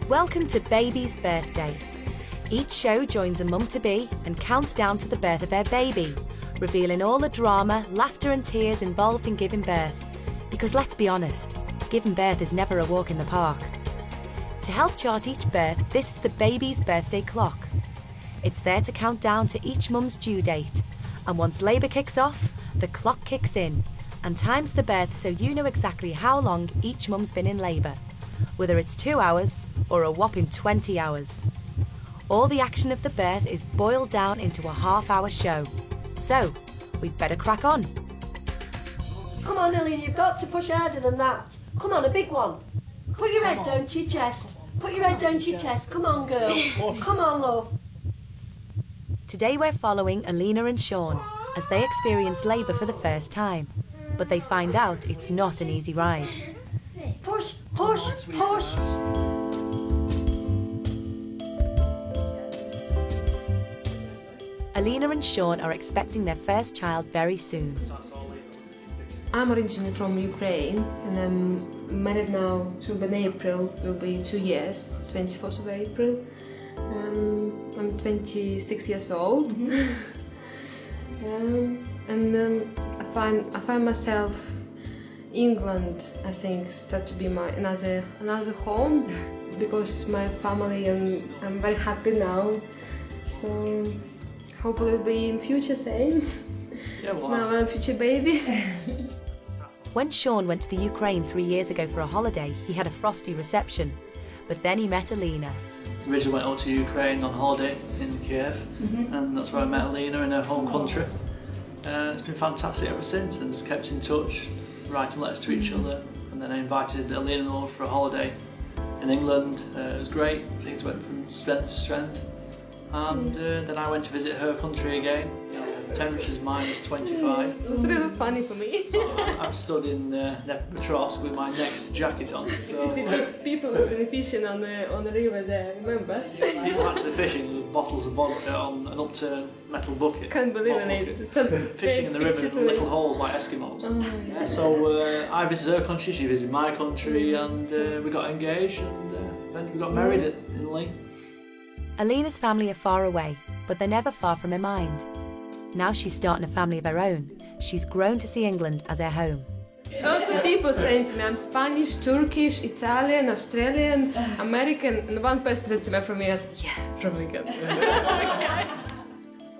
Welcome to Baby's Birthday. Each show joins a mum-to-be and counts down to the birth of their baby, revealing all the drama, laughter and tears involved in giving birth. Because let's be honest, giving birth is never a walk in the park. To help chart each birth, this is the Baby's Birthday Clock. It's there to count down to each mum's due date. And once labour kicks off, the clock kicks in and times the birth so you know exactly how long each mum's been in labour, whether it's 2 hours or a whopping 20 hours. All the action of the birth is boiled down into a half-hour show. So, we'd better crack on. Come on, Elena, you've got to push harder than that. Come on, a big one. Put your head down to your chest. Put your head down to your chest. Come on, girl. Come on, love. Today we're following Elena and Shaun as they experience labour for the first time. But they find out it's not an easy ride. Push, push, push. Elena and Shaun are expecting their first child very soon. I'm originally from Ukraine and I'm married now, so in April will be 2 years, 24th of April. I'm 26 years old. I find myself England, I think, start to be my another home because my family and I'm very happy now. So hopefully it'll be in future same. Yeah, well, now I'm a future baby. When Shaun went to the Ukraine 3 years ago for a holiday, he had a frosty reception. But then he met Elena. Originally went over to Ukraine on holiday in Kiev, and that's where I met Elena in her home country. It's been fantastic ever since, and just kept in touch, writing letters to each other. And then I invited Elena over for a holiday in England. It was great, things went from strength to strength. And then I went to visit her country again. Temperature's minus 25. It was really funny for me. So I'm stood in Dnipropetrovsk with my next jacket on. So You see the people who've been fishing on the river there, remember? people actually fishing with bottles of vodka on an upturned metal bucket. Can't believe Bottle it. bucket. Fishing in the river in little holes like Eskimos. Oh, So I visited her country, she visited my country, and we got engaged, and then we got married in Lee. Elena's family are far away, but they're never far from her mind. Now she's starting a family of her own. She's grown to see England as her home. Lots of people saying to me, I'm Spanish, Turkish, Italian, Australian, American, and one person said to me from me, I said, yeah, it's probably good.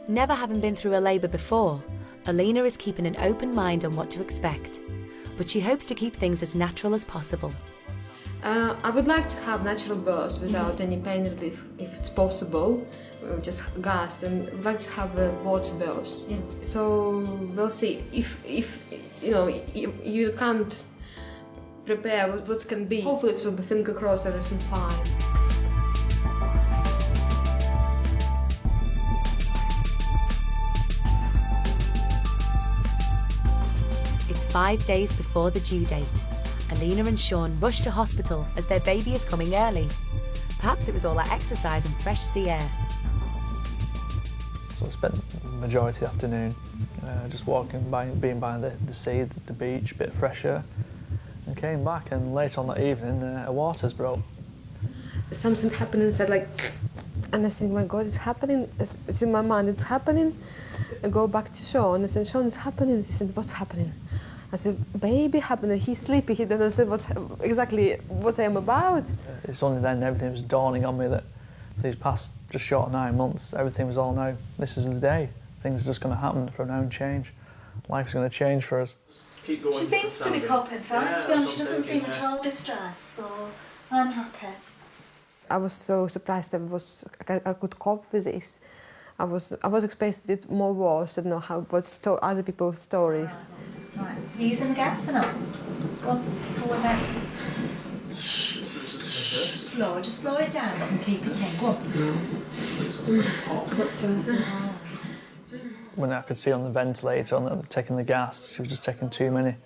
Never having been through a labour before, Elena is keeping an open mind on what to expect. But she hopes to keep things as natural as possible. I would like to have natural birth without any pain relief, if it's possible, just gas, and would like to have a water birth. Yeah. So we'll see. If you know you can't prepare what can be, hopefully it will be finger crossed everything fine. It's 5 days before the due date. Elena and Shaun rush to hospital as their baby is coming early. Perhaps it was all that exercise and fresh sea air. So I spent the majority of the afternoon just walking by, being by the sea, the beach, a bit fresher, and came back, and later on that evening a watersbroke. Something happened inside, like, and I think, my God, it's happening. It's in my mind, it's happening. I go back to Shaun. I said, Shaun, it's happening. He said, what's happening? I said, baby happening. He's sleepy. He doesn't say exactly what I'm about. It's only then everything was dawning on me that for these past just short of 9 months, everything was all now. This is the day. Things are just going to happen from now and change. Life's going to change for us. She seems to be coping fine, to be honest. She doesn't seem at all distressed, so I'm happy. I was so surprised I could cope with this. I was expecting it more worse. I don't know other people's stories. Right. Are you using the gas or not? Go on then. Slow, just slow it down and keep it in. Go on. When I could see on the ventilator, taking the gas, she was just taking too many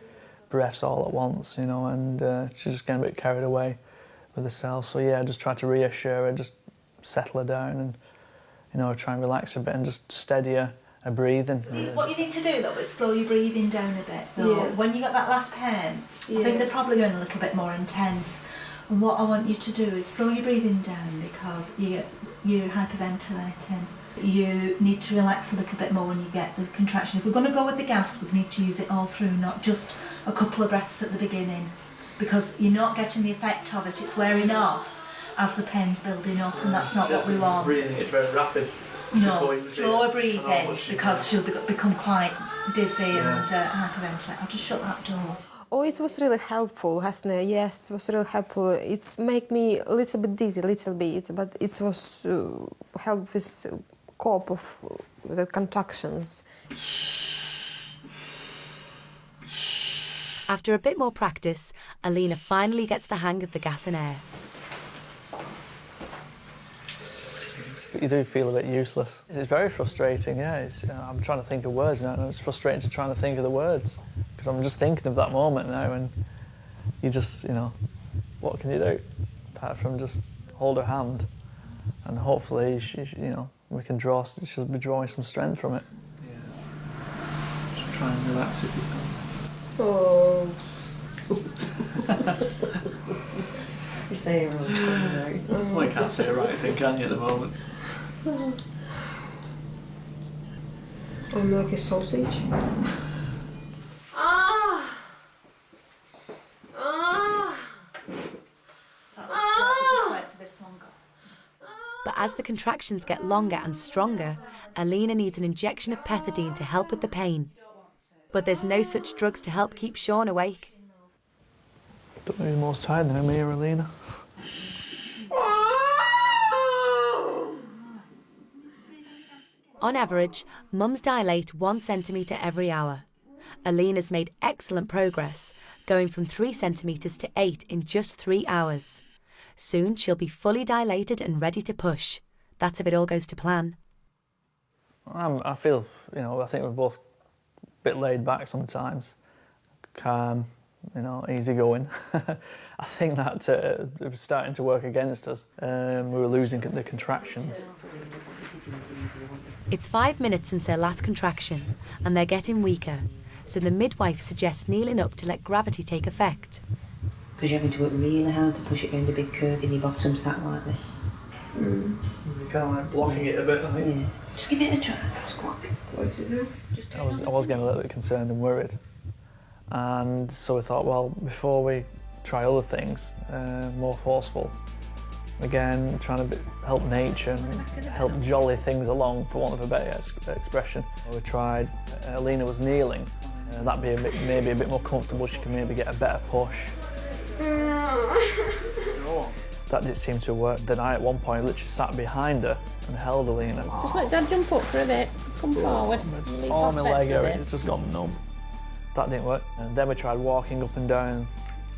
breaths all at once, you know, and she was just getting a bit carried away with herself. So yeah, I just tried to reassure her, just settle her down, and you know, try and relax her a bit and just steady her breathing. What you need to do though is slow your breathing down a bit. Though. Yeah. When you got that last pain, I think they're probably going a little bit more intense. And what I want you to do is slow your breathing down because you're hyperventilating. You need to relax a little bit more when you get the contraction. If we're going to go with the gas, we need to use it all through, not just a couple of breaths at the beginning, because you're not getting the effect of it. It's wearing off as the pain's building up, and that's not what we want. Breathing it very rapid. No, slower breathing because she'll become quite dizzy and hyperventilate. I'll just shut that door. Oh, it was really helpful, hasn't it? Yes, it was really helpful. It's make me a little bit dizzy, but it was help with cope of the contractions. After a bit more practice, Elena finally gets the hang of the gas and air. You do feel a bit useless. It's very frustrating, yeah. I'm trying to think of words now, and it's frustrating to try to think of the words, because I'm just thinking of that moment now, and you just, what can you do? Apart from just hold her hand, and hopefully, she'll be drawing some strength from it. Yeah. Just try and relax if you can. Oh. You say it wrong. Well, you can't say the right thing, can you, at the moment? I'm like a sausage. But as the contractions get longer and stronger, Elena needs an injection of pethidine to help with the pain. But there's no such drugs to help keep Shaun awake. Don't know who's most tired now, me or Elena. On average, mums dilate 1 centimetre every hour. Elena's made excellent progress, going from 3 centimetres to 8 in just 3 hours. Soon she'll be fully dilated and ready to push. That's if it all goes to plan. I feel, I think we're both a bit laid back sometimes. Calm, easygoing. I think that it was starting to work against us. We were losing the contractions. It's 5 minutes since their last contraction, and they're getting weaker, so the midwife suggests kneeling up to let gravity take effect. Because you're having to work really hard to push it around a big curve in your bottom, sat like this. You're kind of like blocking it a bit, I think. Yeah. Just give it a try. I was getting a little bit concerned and worried. And so we thought, well, before we try other things, more forceful, again, trying to help nature and help jolly things along, for want of a better expression. We tried, Elena was kneeling, that'd be maybe a bit more comfortable, she can maybe get a better push. That didn't seem to work. Then I, at one point, literally sat behind her and held Elena. Just let Dad jump up for a bit. Come forward. All my leg area, it's just gone numb. That didn't work. And then we tried walking up and down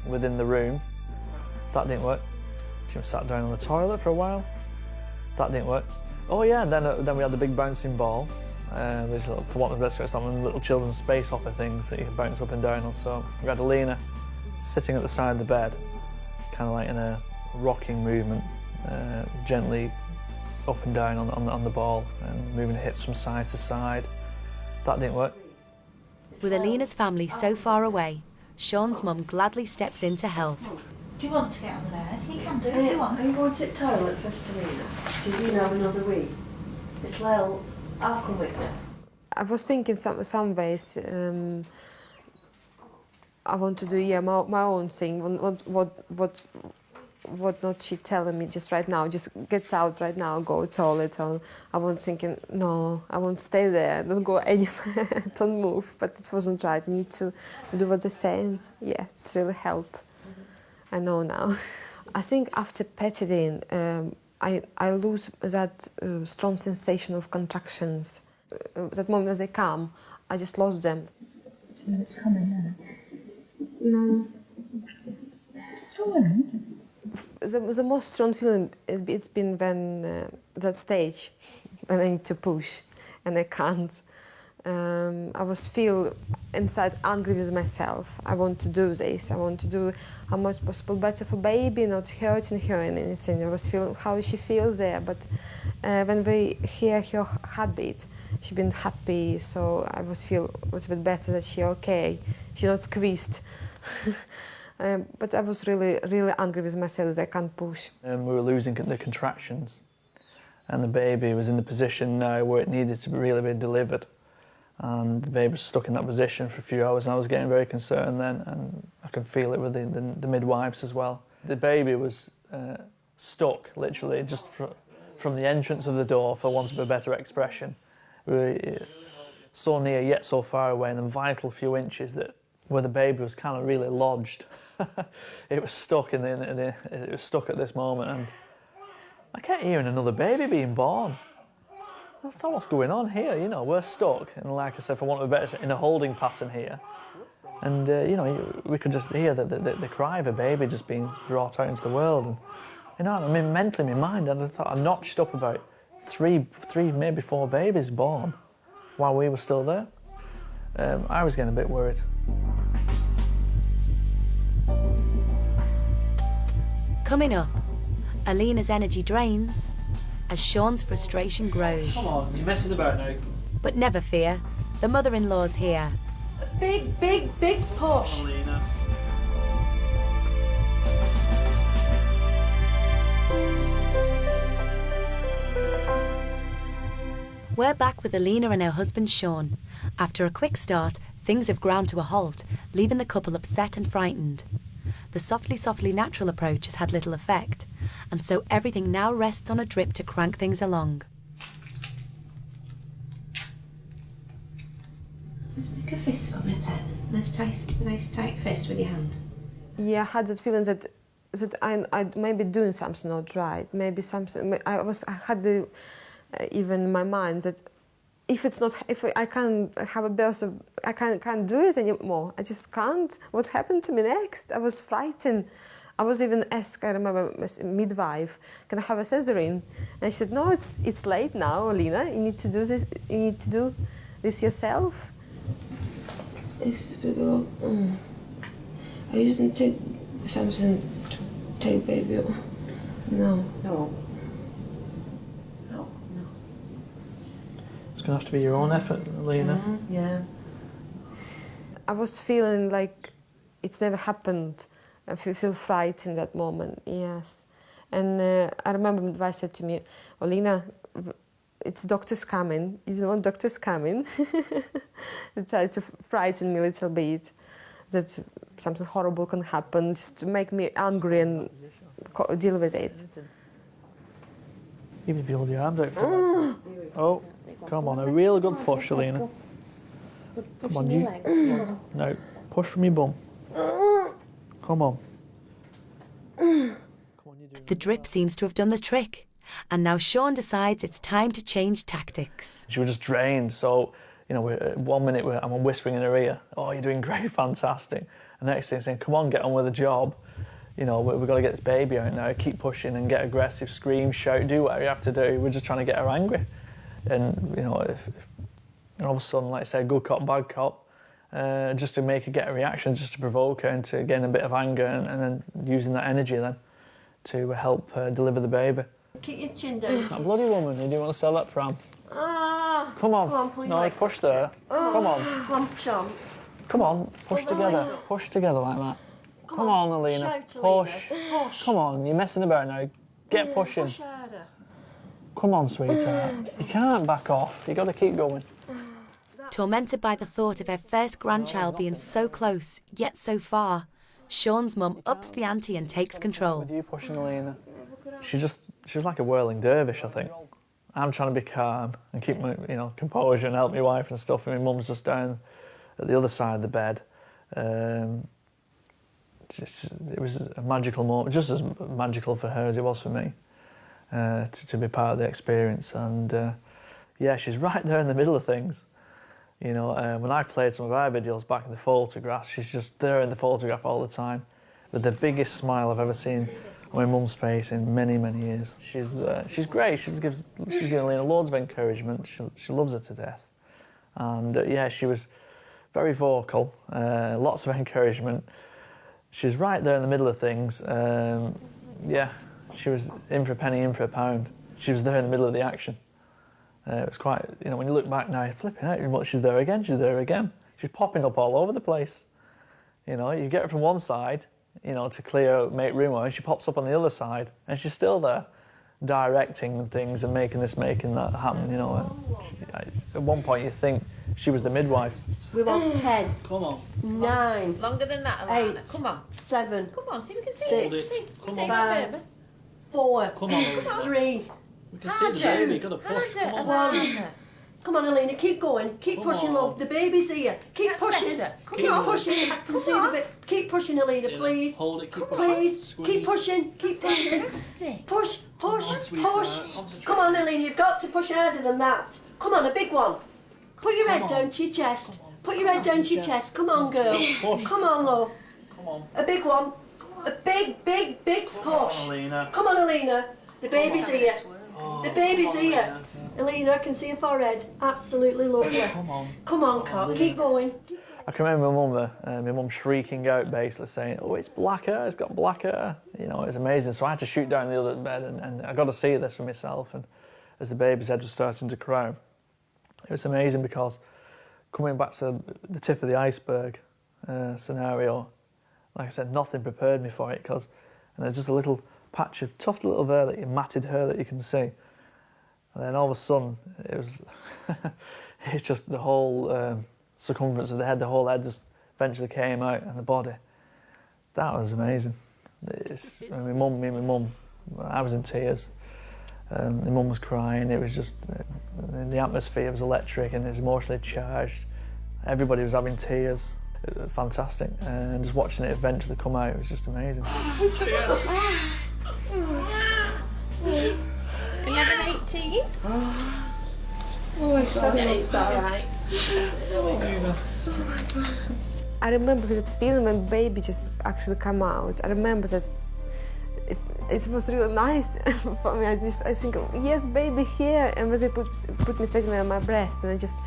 within the room. That didn't work. She sat down on the toilet for a while. That didn't work. Oh yeah, and then we had the big bouncing ball. Which, for want of a better expression, little children's space hopper things that you can bounce up and down on. So we had Elena sitting at the side of the bed, kind of like in a rocking movement, gently up and down on the ball and moving the hips from side to side. That didn't work. With Elena's family so far away, Shaun's mum gladly steps in to help. Do you want to get on the bed? You can do if you want. Are you going to the toilet first, Elena? So you have another wee. I'll come with you. I was thinking some ways. I want to do my own thing. What not she telling me just right now? Just get out right now, go toilet. I was thinking no, I won't stay there. Don't go anywhere. Don't move. But it wasn't right. Need to do what they're saying. Yeah, it's really help. I know now. I think after pethidine, I lose that strong sensation of contractions. That moment as they come, I just lost them. Feel it's coming now? No. Go on. The most strong feeling it's been when that stage when I need to push and I can't. I was feel inside angry with myself. I want to do this. I want to do how much possible better for baby, not hurting her and anything. I was feeling how she feels there. But when we hear her heartbeat, she been happy. So I was feel a little bit better that she okay. She not squeezed. But I was really, really angry with myself that I can't push. We were losing the contractions, and the baby was in the position now where it needed to really be delivered. And the baby was stuck in that position for a few hours, and I was getting very concerned then, and I could feel it with the midwives as well. The baby was stuck, literally, just from the entrance of the door, for want of a better expression. We were so near yet so far away, and the vital few inches that where the baby was kind of really lodged. It was stuck it was stuck at this moment, and I kept hearing another baby being born. I thought, what's going on here? You know, we're stuck, and like I said, for want of a better, in a holding pattern here. And you know, we could just hear the cry of a baby just being brought out into the world. And you know, I mean, mentally, in my mind, I thought I notched up about three, maybe 4 babies born while we were still there. I was getting a bit worried. Coming up, Elena's energy drains as Shaun's frustration grows. Come on, you're messing about now. But never fear, the mother-in-law's here. Big, big, big push. Elena. We're back with Elena and her husband Shaun. After a quick start, things have ground to a halt, leaving the couple upset and frightened. The softly natural approach has had little effect, and so everything now rests on a drip to crank things along. Just make a fist for me, pet. Nice tight fist with your hand. Yeah, I had that feeling that I maybe doing something not right. Maybe something. I had even in my mind that if I can't have a birth, I can't do it anymore. I just can't. What happened to me next? I was frightened. I was even asked, I remember, midwife, can I have a cesarian? And she said, no, it's late now, Elena. You need to do this. You need to do this yourself. It's people. I used to take something to take baby. No. It's going to have to be your own effort, Elena. Mm-hmm. Yeah. I was feeling like it's never happened. I feel frightened in that moment, yes. And I remember my advice said to me, Elena, it's doctors coming. You don't want doctors coming. They tried to frighten me a little bit, that something horrible can happen, just to make me angry and deal with it. Even if you hold your hand out for that. Oh, come on, a real good push, Elena. Come on, you. No, push from your bum. Come on. The drip seems to have done the trick, and now Shaun decides it's time to change tactics. She was just drained, so, you know, 1 minute I'm whispering in her ear, oh, you're doing great, fantastic. And the next thing saying, come on, get on with the job. You know, we've got to get this baby out now, keep pushing and get aggressive, scream, shout, do whatever you have to do. We're just trying to get her angry. And, you know, if all of a sudden, like I say, good cop, bad cop, just to make her get a reaction, just to provoke her into getting a bit of anger and then using that energy then to help deliver the baby. Keep your chin down. That bloody woman, you didn't want to sell that pram. Come on. Pull your No, legs push up. there. Come on. Come on, Shaun. Come on, push Pull the legs together. up. Push together like that. Come on, Elena. Shout, Elena. Push. Push. Come on, you're messing about now. Get pushing. Push harder. Come on, sweetheart. You can't back off. You've got to keep going. Tormented by the thought of her first grandchild being so close, yet so far, Shaun's mum ups the ante and takes control. With you pushing Elena. She was like a whirling dervish, I think. I'm trying to be calm and keep my, composure and help my wife and stuff, and my mum's just down at the other side of the bed. It was a magical moment, just as magical for her as it was for me, to be part of the experience. And she's right there in the middle of things. When I've played some of our videos back in the photographs, she's just there in the photograph all the time, with the biggest smile I've ever seen on my mum's face in many, many years. She's great. She's giving Elena loads of encouragement. She loves her to death. And she was very vocal, lots of encouragement. She's right there in the middle of things. She was in for a penny, in for a pound. She was there in the middle of the action. It was quite, when you look back now, flipping out, she's there again. She's popping up all over the place. You get her from one side, you know, to clear out, make room, and she pops up on the other side, and she's still there, directing things and making that happen, you know. And at one point you think she was the midwife. We want 10. Come on. 9. Longer than that, Alana. 8. Come on. 7. Come on, see if we can see 6. it. See. Come Take on. that, 5. baby. 4. Come on. 3. We can see the baby. Got to push. Harder, Come on. Alana. Come on, Elena, keep going. Keep Come pushing, on. love. The baby's here. Keep That's pushing. better. Come Keep on. pushing. I can see the baby. Keep pushing, Elena, Elena, please. hold it, keep Please. pushing. Squeeze. Keep pushing. Keep pushing. Fantastic. Push, push, Come on, sweetheart. push. Concentrate. Come on, Elena, you've got to push harder than that. Come on, a big one. Put your head on. down to your chest. Put your head down to your chest. Come on, girl. Push. Come on, love. Come on. A big one. A big, big, big push. Come on, Elena. Come on, Elena. The baby's here. The baby's Come on, here. Elena, I can see her forehead. Absolutely lovely. Come on. Come on, Cock. Keep going. I can remember my mum shrieking out, basically saying, "Oh, it's black hair, it's got black hair." You know, it was amazing. So I had to shoot down the other bed, and I got to see this for myself. And as the baby's head was starting to cry, it was amazing because coming back to the tip of the iceberg scenario, like I said, nothing prepared me for it and there's just a little patch of tough little hair, matted hair that you can see. And then all of a sudden, it was, it's just the whole circumference of the head, the whole head just eventually came out, and the body. That was amazing. Me and my mum, I was in tears. My mum was crying. It was just, the atmosphere was electric and it was emotionally charged. Everybody was having tears. It was fantastic. And just watching it eventually come out, it was just amazing. 11:18. It's all right. I remember that feeling when baby just actually come out. I remember that it was really nice for me. I think, yes, baby here, and when they put me straight away on my breast, and I just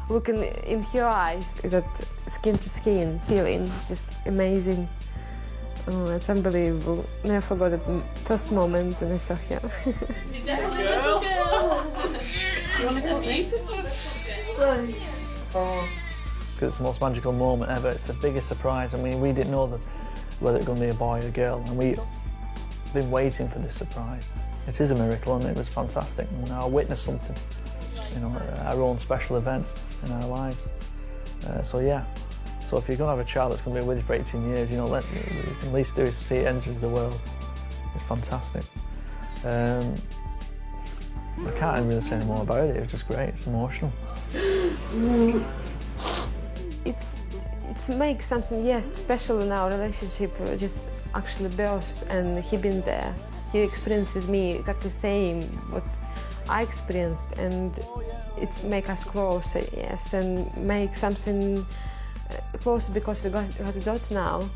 looking in her eyes, that skin to skin feeling, just amazing. Oh, it's unbelievable. Never forgot that first moment when I saw her. Little girl. You want to come beautiful? Because it's the most magical moment ever. It's the biggest surprise. I mean, we didn't know whether it was going to be a boy or a girl, and we've been waiting for this surprise. It is a miracle, and it was fantastic. And I witnessed something, you know, our own special event in our lives. So yeah. So if you're going to have a child that's going to be with you for 18 years, you know, what you can at least do is see it enter into the world. It's fantastic. I can't really say any more about it. It was just great. It's emotional. It's make something, yes, special in our relationship. Just actually birth, and he been there. He experienced with me exactly the same what I experienced, and it's make us closer, yes, and make something closer because we got a daughter now,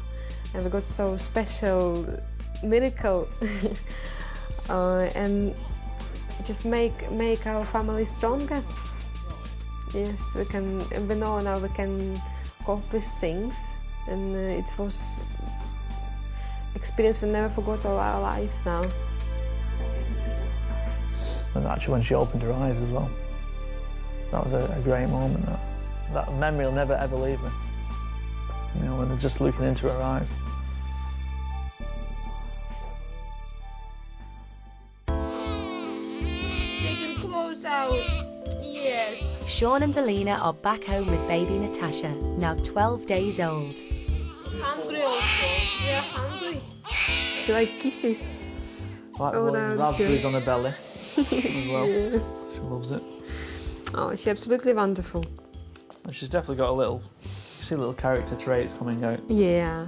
and we got so special miracle, and just make our family stronger. Yes, we know now we can cope with things, and it was experience we never forgot all our lives now. And actually when she opened her eyes as well, that was a great moment. That memory will never ever leave me. You know, when I'm just looking into her eyes. Take them clothes out. Yes. Shaun and Elena are back home with baby Natasha, now 12 days old. Hungry also. We are hungry. She like kisses. Like Oh, the no, raspberries on her belly as well. Yes. She loves it. Oh, she's absolutely wonderful. And she's definitely got you see little character traits coming out. Yeah.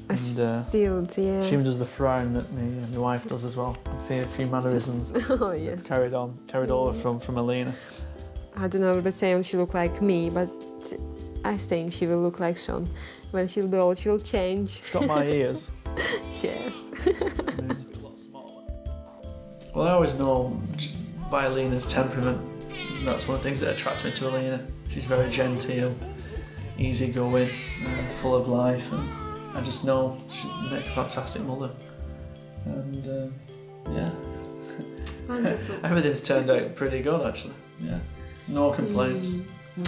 And Fields, yeah. she even does the frown that my wife does as well. I've seen a few mannerisms Oh, yes. carried over from Elena. I don't know, everybody saying she look like me, but I think she will look like Shaun. When she'll be old, she'll change. She's got my ears. Yes. Well, I always know by Elena's temperament, that's one of the things that attracts me to Elena. She's very genteel, easygoing, full of life, and I just know she'd make a fantastic mother. And yeah, everything's turned out pretty good actually. Yeah, no complaints.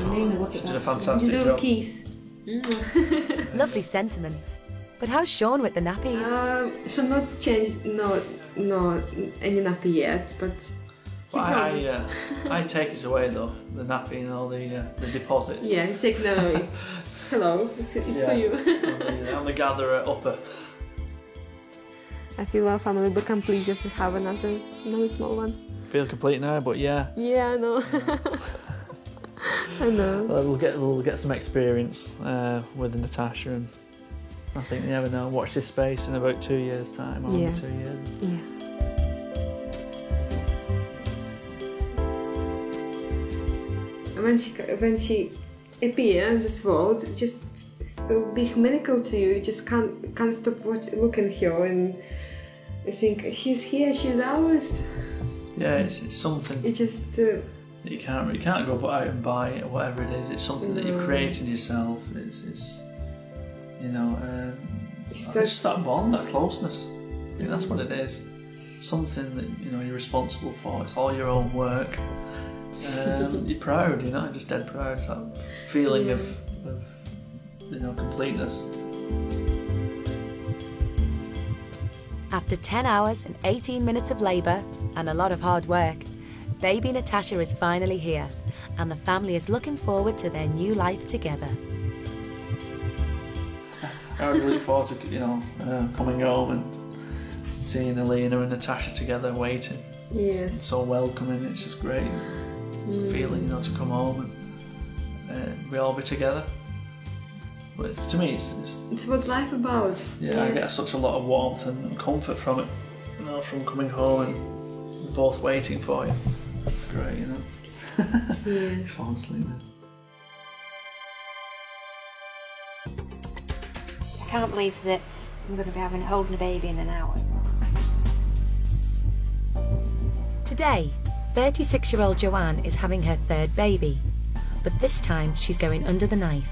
Elena, what She's done a about fantastic you? job. Kiss. Lovely sentiments. But how's Shaun with the nappies? Should not change, no, any nappy yet, but I take it away though, the nappy and all the deposits. Yeah, take that away. Hello, it's for you. I'm the gatherer upper. I feel our family will be complete if we have another small one. Feel complete now, but yeah. Yeah, I know. I know. We'll get some experience with Natasha, and I think you never know. Watch this space in about 2 years' time, or 2 years. Yeah. When she appears in this world, just so big miracle to you. You just can't stop looking at her, and I think she's here, she's ours. Yeah, it's something. It just. You can't go out and buy it or whatever it is. It's something that you've created yourself. It's you know, it's just that bond, that closeness. I think that's what it is. Something that you're responsible for. It's all your own work. You're proud, just dead proud. It's that feeling of completeness. After 10 hours and 18 minutes of labour and a lot of hard work, baby Natasha is finally here, and the family is looking forward to their new life together. I really look forward to coming home and seeing Elena and Natasha together waiting. Yes. It's so welcoming. It's just great feeling, to come home and we all be together. But to me, it's what life about. Yeah, yes. I get such a lot of warmth and comfort from it. From coming home and we're both waiting for you. It's great, Yes. Fall asleep then. I can't believe that I'm going to be holding a baby in an hour. Today, 36-year-old Joanne is having her third baby, but this time she's going under the knife.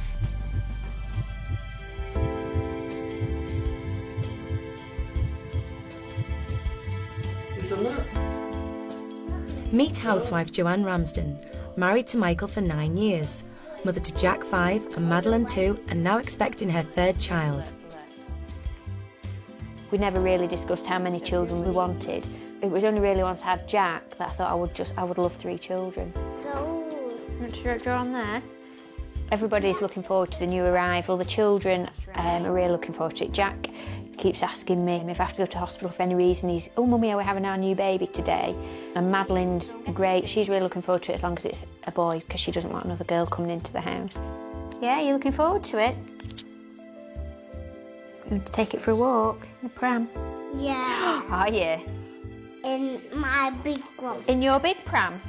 Meet housewife Joanne Ramsden, married to Michael for 9 years, mother to Jack 5 and Madeline 2, and now expecting her third child. We never really discussed how many children we wanted. It was only really once I had Jack that I thought I would love 3 children. You want to draw on there? Everybody's looking forward to the new arrival. The children are really looking forward to it. Jack keeps asking me if I have to go to hospital for any reason. He's, "Oh, Mummy, are we having our new baby today?" And Madeline's great. She's really looking forward to it as long as it's a boy, because she doesn't want another girl coming into the house. Yeah, you're looking forward to it? You want to take it for a walk in the pram? Yeah. Are you? In my big one. In your big pram?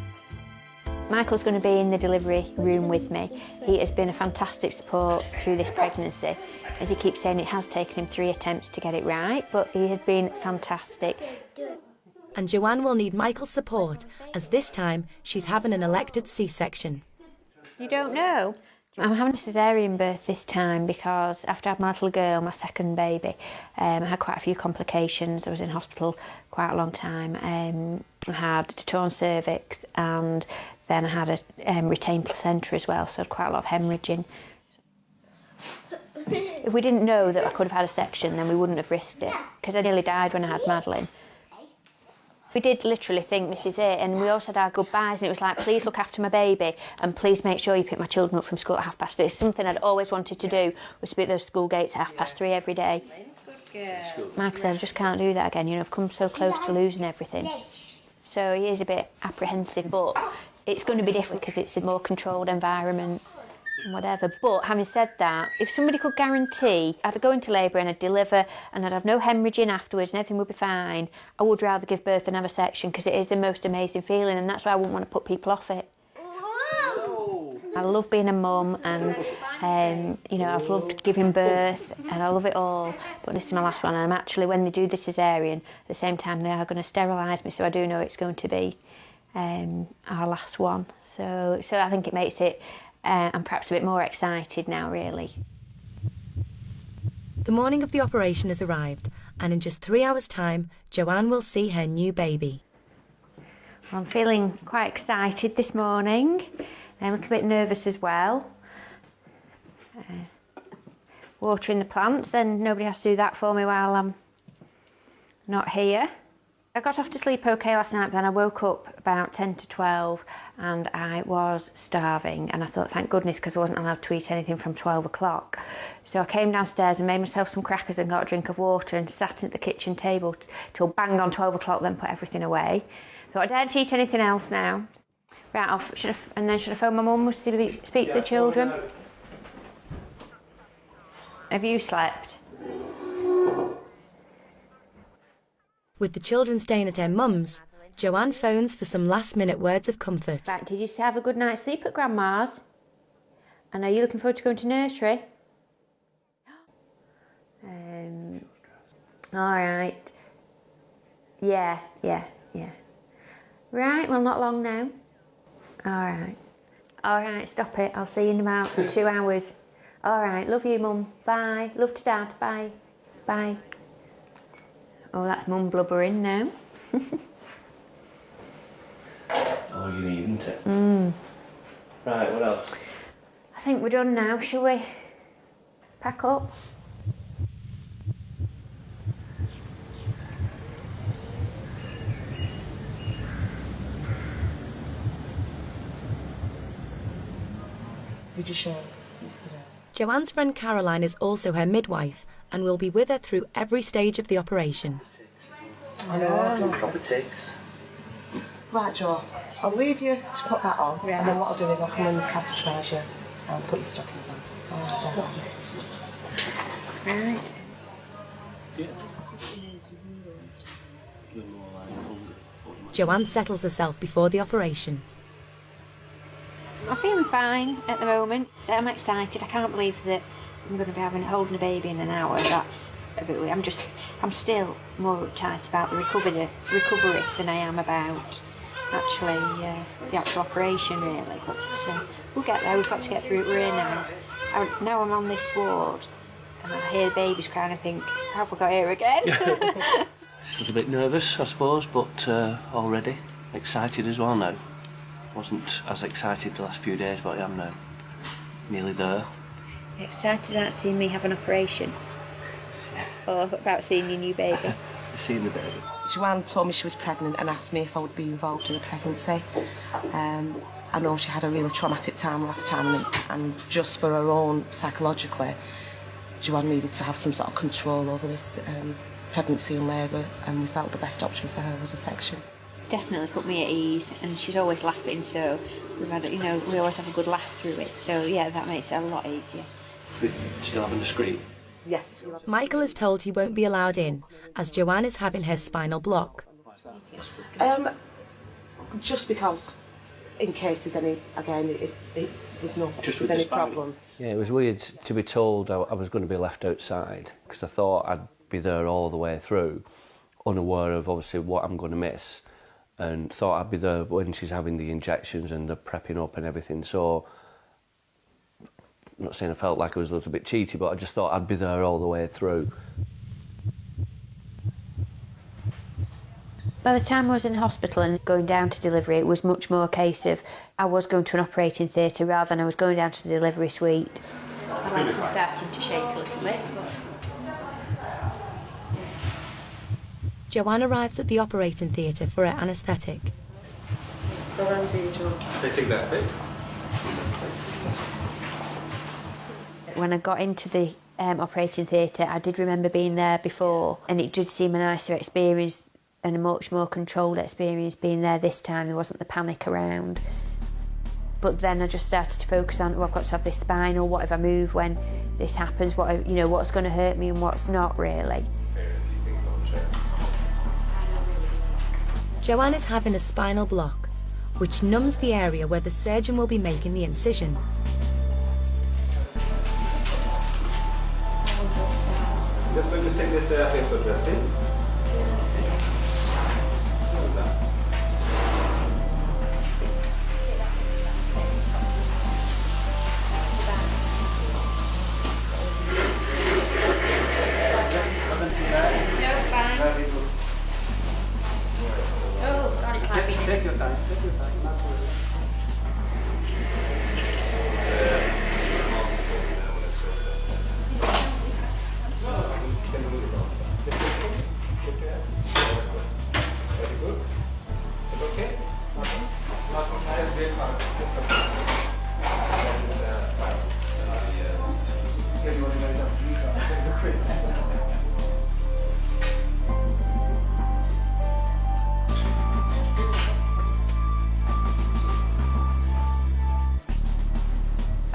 Michael's going to be in the delivery room with me. He has been a fantastic support through this pregnancy. As he keeps saying, it has taken him 3 attempts to get it right, but he has been fantastic. And Joanne will need Michael's support, as this time she's having an elected C-section. You don't know? I'm having a cesarian birth this time because after I had my little girl, my second baby, I had quite a few complications. I was in hospital quite a long time. I had a torn cervix, and then I had a retained placenta as well, so I had quite a lot of hemorrhaging. If we didn't know that I could have had a section, then we wouldn't have risked it, because I nearly died when I had Madeline. We did literally think this is it, and we all said our goodbyes, and it was like, please look after my baby, and please make sure you pick my children up from school at 3:30. It's something I'd always wanted to do, was to be at those school gates at 3:30 every day. Michael said, I just can't do that again, I've come so close to losing everything. So he is a bit apprehensive, but it's going to be different because it's a more controlled environment and whatever. But having said that, if somebody could guarantee I'd go into labour and I'd deliver and I'd have no hemorrhaging afterwards and everything would be fine, I would rather give birth than have a section, because it is the most amazing feeling, and that's why I wouldn't want to put people off it. I love being a mum, and I've loved giving birth, and I love it all, but this is my last one, and I'm actually, when they do the cesarian, at the same time they are going to sterilise me, so I do know it's going to be our last one. So I think it makes it, I'm perhaps a bit more excited now, really. The morning of the operation has arrived, and in just 3 hours' time, Joanne will see her new baby. I'm feeling quite excited this morning. I'm a little bit nervous as well. watering the plants, then nobody has to do that for me while I'm not here. I got off to sleep okay last night, but then I woke up about 10 to 12 and I was starving, and I thought, thank goodness, because I wasn't allowed to eat anything from 12 o'clock. So I came downstairs and made myself some crackers and got a drink of water and sat at the kitchen table till bang on 12 o'clock, then put everything away. Thought I daren't eat anything else now. Right, should I phone my mum to speak to the children? Have you slept? With the children staying at their mum's, Joanne phones for some last-minute words of comfort. Right, did you have a good night's sleep at Grandma's? And are you looking forward to going to nursery? All right. Yeah. Right, well, not long now. All right, stop it. I'll see you in about 2 hours. All right, love you, Mum. Bye. Love to Dad. Bye. Bye. Oh, that's Mum blubbering now. All you need, isn't it? Right, what else? I think we're done now, shall we? Pack up. Did you show yesterday? Joanne's friend Caroline is also her midwife and will be with her through every stage of the operation. I know, Some proper ticks. Right, Jo, I'll leave you to put that on, and then what I'll do is I'll come and catheterise you and put your stockings on. Right. Joanne settles herself before the operation. I'm feeling fine at the moment. I'm excited. I can't believe that I'm going to be holding a baby in an hour. That's a bit weird. I'm still more uptight about the recovery than I am about actually the actual operation, really. But we'll get there. We've got to get through it. We're here now. Now I'm on this ward and I hear the babies crying. I think, how have we got here again? Just a little bit nervous, I suppose, but already excited as well now. Wasn't as excited the last few days, but I am now. Nearly there. Excited about seeing me have an operation? Or about seeing your new baby? Seeing the baby. Joanne told me she was pregnant and asked me if I would be involved in the pregnancy. I know she had a really traumatic time last time, and just for her own psychologically, Joanne needed to have some sort of control over this pregnancy and labour, and we felt the best option for her was a section. Definitely put me at ease, and she's always laughing, so we've had, we always have a good laugh through it, so yeah, that makes it a lot easier. Still having a scream? Yes. Michael is told he won't be allowed in, as Joanne is having her spinal block. Just because, in case there's any, again, if there's any problems. Yeah, it was weird to be told I was going to be left outside, because I thought I'd be there all the way through, unaware of obviously what I'm going to miss, and thought I'd be there when she's having the injections and the prepping up and everything. So I'm not saying I felt like I was a little bit cheaty, but I just thought I'd be there all the way through. By the time I was in hospital and going down to delivery, it was much more a case of I was going to an operating theatre rather than I was going down to the delivery suite. My legs are starting to shake a little bit. Joanne arrives at the operating theatre for her anaesthetic. Let's go round here, Jo. Facing that bit. When I got into the operating theatre, I did remember being there before, and it did seem a nicer experience and a much more controlled experience being there this time. There wasn't the panic around. But then I just started to focus on, I've got to have this spinal, what if I move when this happens, what's going to hurt me and what's not, really. Joanne is having a spinal block, which numbs the area where the surgeon will be making the incision. Just going to take this paper dressing. Take your time.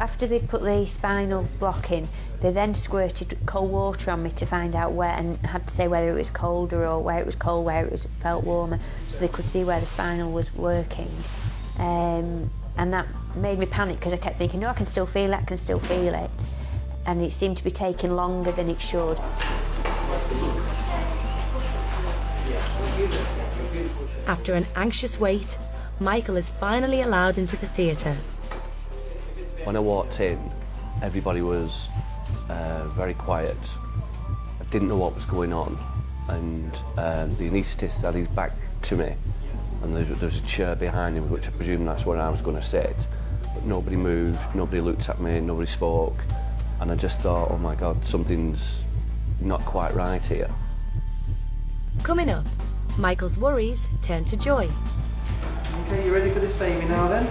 After they put the spinal block in, they then squirted cold water on me to find out where, and had to say whether it was colder or where it was cold, where it felt warmer, so they could see where the spinal was working. And that made me panic because I kept thinking, no, I can still feel it, I can still feel it. And it seemed to be taking longer than it should. After an anxious wait, Michael is finally allowed into the theatre. When I walked in, everybody was very quiet. I didn't know what was going on, and the anaesthetist had his back to me, and there's a chair behind him, which I presume that's where I was going to sit. But nobody moved, nobody looked at me, nobody spoke, and I just thought, oh my God, something's not quite right here. Coming up, Michael's worries turn to joy. Okay, you ready for this baby now then?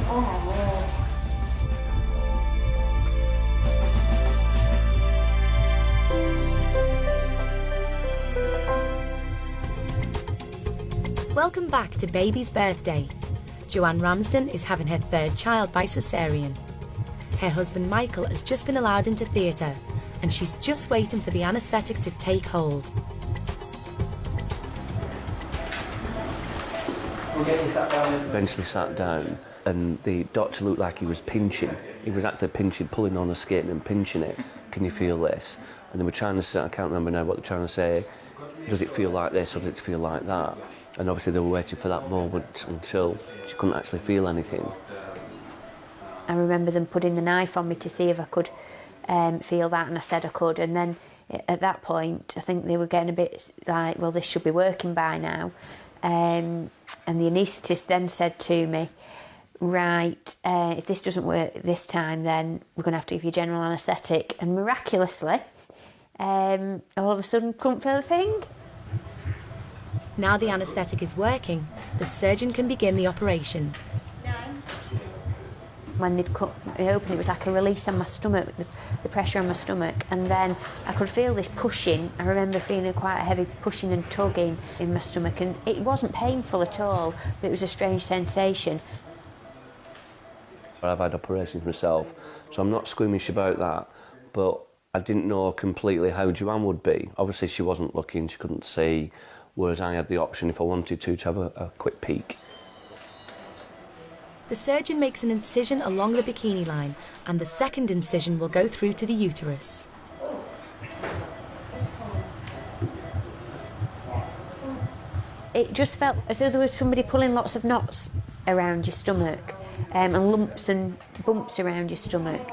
Welcome back to Baby's Birthday. Joanne Ramsden is having her third child by cesarian. Her husband Michael has just been allowed into theatre, and she's just waiting for the anaesthetic to take hold. Eventually sat down, and the doctor looked like he was pinching. He was actually pinching, pulling on the skin and pinching it. Can you feel this? And they were trying to say, I can't remember now what they're trying to say. Does it feel like this or does it feel like that? And obviously they were waiting for that moment until she couldn't actually feel anything. I remember them putting the knife on me to see if I could feel that, and I said I could. And then at that point, I think they were getting a bit like, well, this should be working by now. And the anaesthetist then said to me, right, if this doesn't work this time, then we're going to have to give you general anaesthetic. And miraculously, all of a sudden, couldn't feel a thing. Now the anaesthetic is working, the surgeon can begin the operation. When they'd cut me open, it was like a release on my stomach, the pressure on my stomach, and then I could feel this pushing. I remember feeling quite a heavy pushing and tugging in my stomach, and it wasn't painful at all, but it was a strange sensation. I've had operations myself, so I'm not squeamish about that, but I didn't know completely how Joanne would be. Obviously she wasn't looking, she couldn't see, whereas I had the option, if I wanted to have a quick peek. The surgeon makes an incision along the bikini line, and the second incision will go through to the uterus. It just felt as though there was somebody pulling lots of knots around your stomach, and lumps and bumps around your stomach.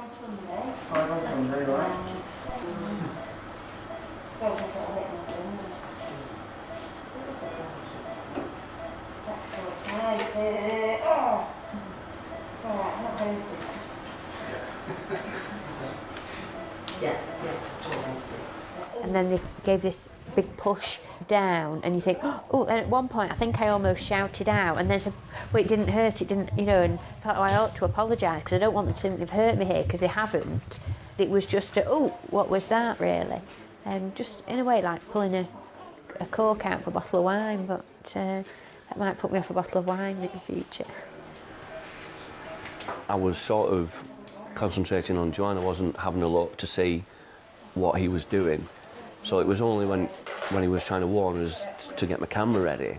And then they gave this big push down, and you think, oh, and at one point I think I almost shouted out, and there's but it didn't hurt, it didn't, you know, and I thought, oh, I ought to apologise because I don't want them to think they've hurt me here, because they haven't. It was just oh, what was that really? And just in a way like pulling a cork out for a bottle of wine, but that might put me off a bottle of wine in the future. I was sort of concentrating on Joanne. I wasn't having a look to see what he was doing. So it was only when he was trying to warn us to get my camera ready.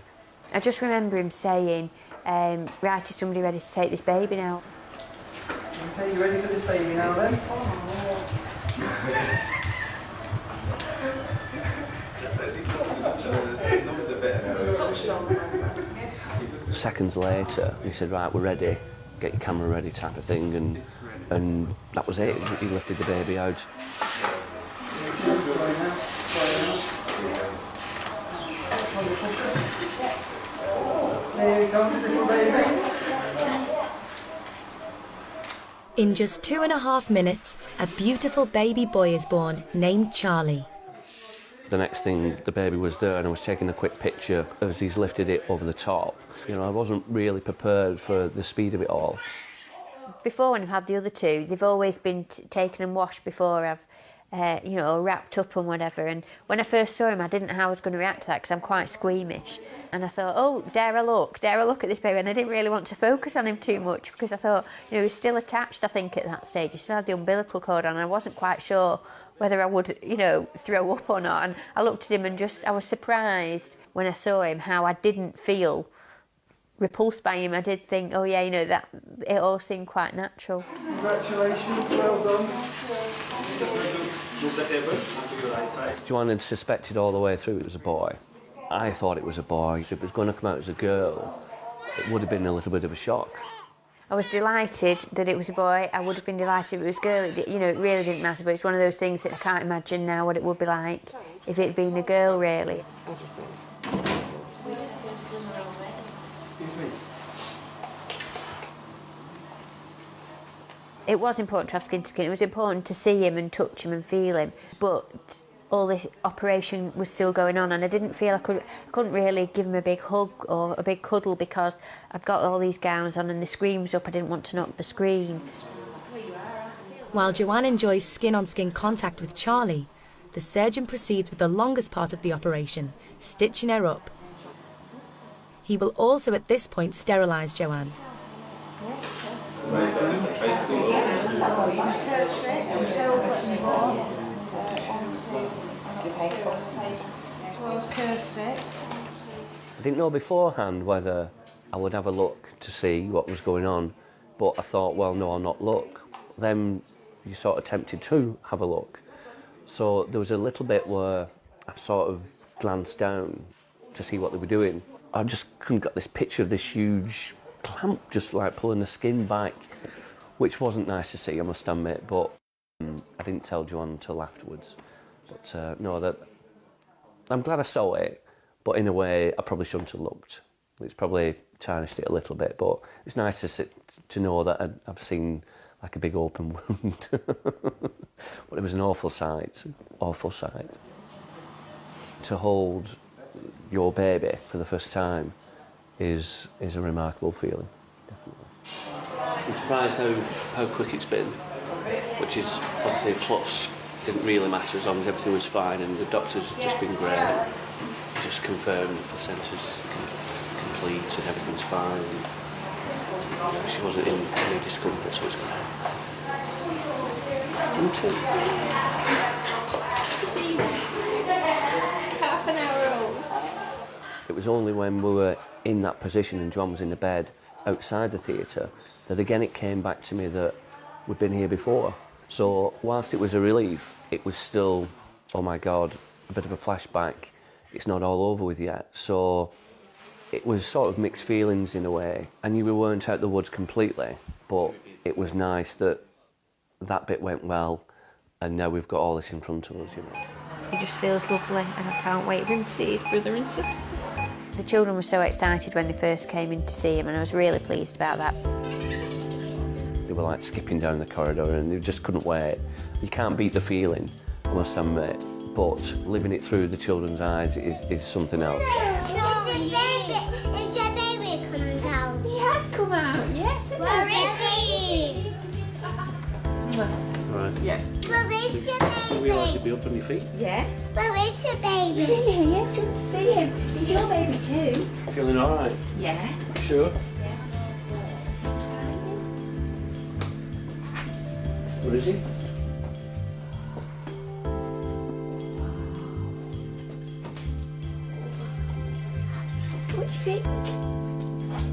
I just remember him saying, right, is somebody ready to take this baby now? Okay, you ready for this baby now then? Seconds later, he said, right, we're ready, get your camera ready type of thing, and that was it. He lifted the baby out. In just 2.5 minutes, a beautiful baby boy is born, named Charlie. The next thing, the baby was there, and I was taking a quick picture as he's lifted it over the top. You know, I wasn't really prepared for the speed of it all. Before, when I've had the other two, they've always been taken and washed before I've you know, wrapped up and whatever. And when I first saw him, I didn't know how I was going to react to that because I'm quite squeamish. And I thought, oh, dare I look at this baby? And I didn't really want to focus on him too much because I thought, you know, he's still attached, I think, at that stage. He still had the umbilical cord on, and I wasn't quite sure whether I would, you know, throw up or not. And I looked at him and I was surprised when I saw him how I didn't feel repulsed by him. I did think, oh yeah, you know, that it all seemed quite natural. Congratulations, well done. Joanne had suspected all the way through it was a boy. I thought it was a boy. If it was going to come out as a girl, it would have been a little bit of a shock. I was delighted that it was a boy. I would have been delighted if it was a girl. You know, it really didn't matter, but it's one of those things that I can't imagine now what it would be like if it had been a girl, really. It was important to have skin to skin. It was important to see him and touch him and feel him, but all this operation was still going on, and I didn't feel I couldn't really give him a big hug or a big cuddle because I'd got all these gowns on and the screen's up. I didn't want to knock the screen. While Joanne enjoys skin-on-skin contact with Charlie, the surgeon proceeds with the longest part of the operation, stitching her up. He will also at this point sterilise Joanne. I didn't know beforehand whether I would have a look to see what was going on, but I thought, well, no, I'll not look. Then you sort of tempted to have a look. So there was a little bit where I sort of glanced down to see what they were doing. I just couldn't get this picture of this huge clamp just like pulling the skin back, which wasn't nice to see, I must admit, but I didn't tell Joanne until afterwards. But no, that I'm glad I saw it, but in a way I probably shouldn't have looked. It's probably tarnished it a little bit, but it's nice to know that I've seen like a big open wound. But it was an awful sight, awful sight. To hold your baby for the first time is a remarkable feeling, definitely. I'm surprised how quick it's been, which is obviously a plus. Didn't really matter as long as everything was fine, and the doctor's just been great. Just confirmed the placenta's complete and everything's fine. And she wasn't in any discomfort, so it's good. Half an hour old. It was only when we were in that position and Joanne was in the bed outside the theatre that again it came back to me that we'd been here before. So whilst it was a relief, it was still, oh my God, a bit of a flashback. It's not all over with yet. So it was sort of mixed feelings in a way. I knew we weren't out the woods completely, but it was nice that that bit went well, and now we've got all this in front of us, you know. He just feels lovely, and I can't wait for him to see his brother and sister. The children were so excited when they first came in to see him, and I was really pleased about that. They were like skipping down the corridor and they just couldn't wait. You can't beat the feeling, I must admit, but living it through the children's eyes is something else. Is your baby coming down? He has come out, yes. Where is he? Right. Yeah. Where is your You realise you'd baby? be up on your feet? Yeah. Where is your baby? He's in here, yeah. Do you want to see him? He's your baby too. Feeling all right? Yeah. Sure? Where is he? What do you think?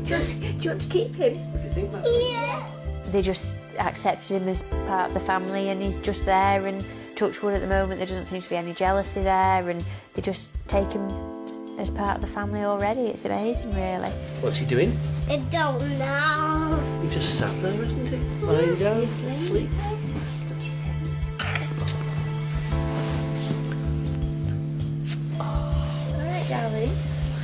Do you want to keep him? What do you think, Matt? Yeah. They just accepted him as part of the family, and he's just there, and touch wood at the moment there doesn't seem to be any jealousy there, and they just take him as part of the family already. It's amazing, really. What's he doing? I don't know. He just sat there, isn't he? Lying down, asleep. Alright, darling.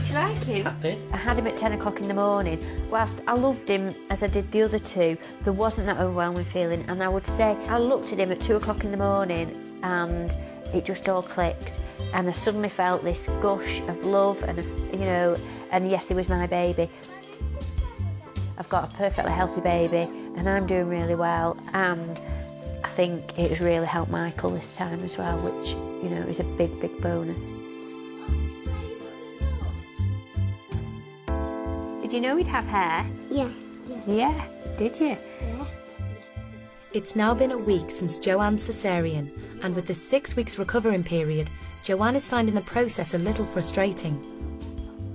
Do you like him? Happy? I had him at 10 o'clock in the morning. Whilst I loved him as I did the other two, there wasn't that overwhelming feeling, and I would say I looked at him at 2 o'clock in the morning and it just all clicked, and I suddenly felt this gush of love and, you know, and yes, he was my baby. I've got a perfectly healthy baby and I'm doing really well, and I I think it has really helped Michael this time as well, which, you know, is a big, big bonus. Did you know he'd have hair? Yeah. Yeah, did you? Yeah. It's now been a week since Joanne's cesarian, and with the 6 weeks recovering period, Joanne is finding the process a little frustrating.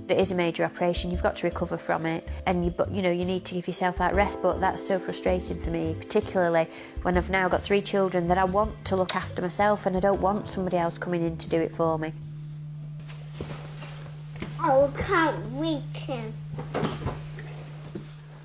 It is a major operation, you've got to recover from it, and you need to give yourself that rest, but that's so frustrating for me, particularly when I've now got 3 children that I want to look after myself, and I don't want somebody else coming in to do it for me. Oh, I can't reach him.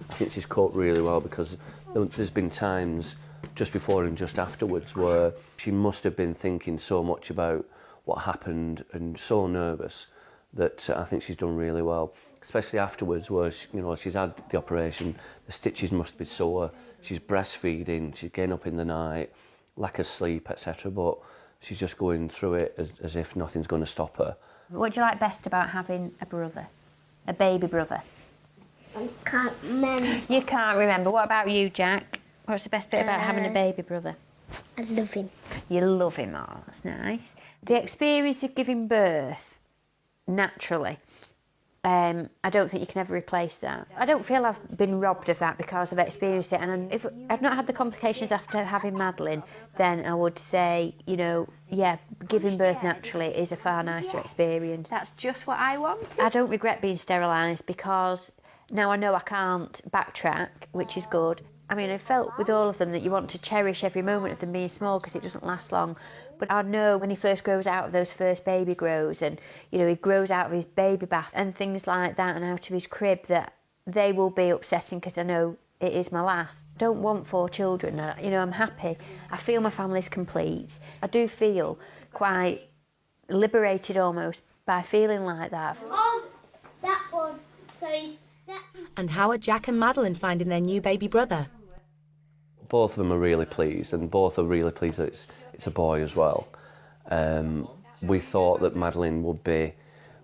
I think she's coped really well, because there's been times just before and just afterwards where she must have been thinking so much about what happened and so nervous that I think she's done really well, especially afterwards where she's had the operation, the stitches must be sore, she's breastfeeding, she's getting up in the night, lack of sleep, etc. But she's just going through it as if nothing's going to stop her. What do you like best about having a brother, a baby brother? I can't remember. You can't remember. What about you, Jack? What's the best bit about having a baby brother? I love him. You love him, oh, that's nice. The experience of giving birth, naturally, I don't think you can ever replace that. I don't feel I've been robbed of that because I've experienced it, and if I'd not had the complications after having Madeline, then I would say, yeah, giving birth naturally is a far nicer experience. That's just what I wanted. I don't regret being sterilised because now I know I can't backtrack, which is good. I mean, I felt with all of them that you want to cherish every moment of them being small because it doesn't last long. But I know when he first grows out of those first baby grows and, he grows out of his baby bath and things like that and out of his crib, that they will be upsetting because I know it is my last. I don't want 4 children. I'm happy. I feel my family's complete. I do feel quite liberated almost by feeling like that. Oh, that one. And how are Jack and Madeline finding their new baby brother? Both of them are really pleased, and both are really pleased that it's a boy as well. We thought that Madeline would be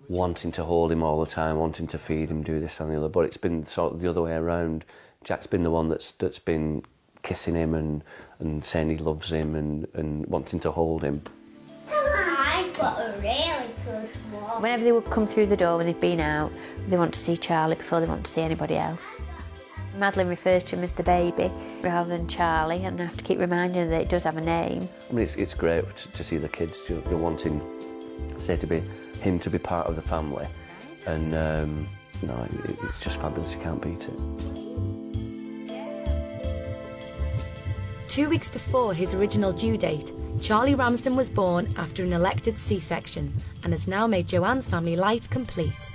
wanting to hold him all the time, wanting to feed him, do this and the other, but it's been sort of the other way around. Jack's been the one that's been kissing him and saying he loves him and wanting to hold him. I've got a really good one. Whenever they would come through the door when they've been out, they want to see Charlie before they want to see anybody else. Madeline refers to him as the baby rather than Charlie, and I have to keep reminding her that it does have a name. I mean, it's great to see the kids wanting, say, to be him to be part of the family, and it's just fabulous. You can't beat it. 2 weeks before his original due date, Charlie Ramsden was born after an elected C-section and has now made Joanne's family life complete.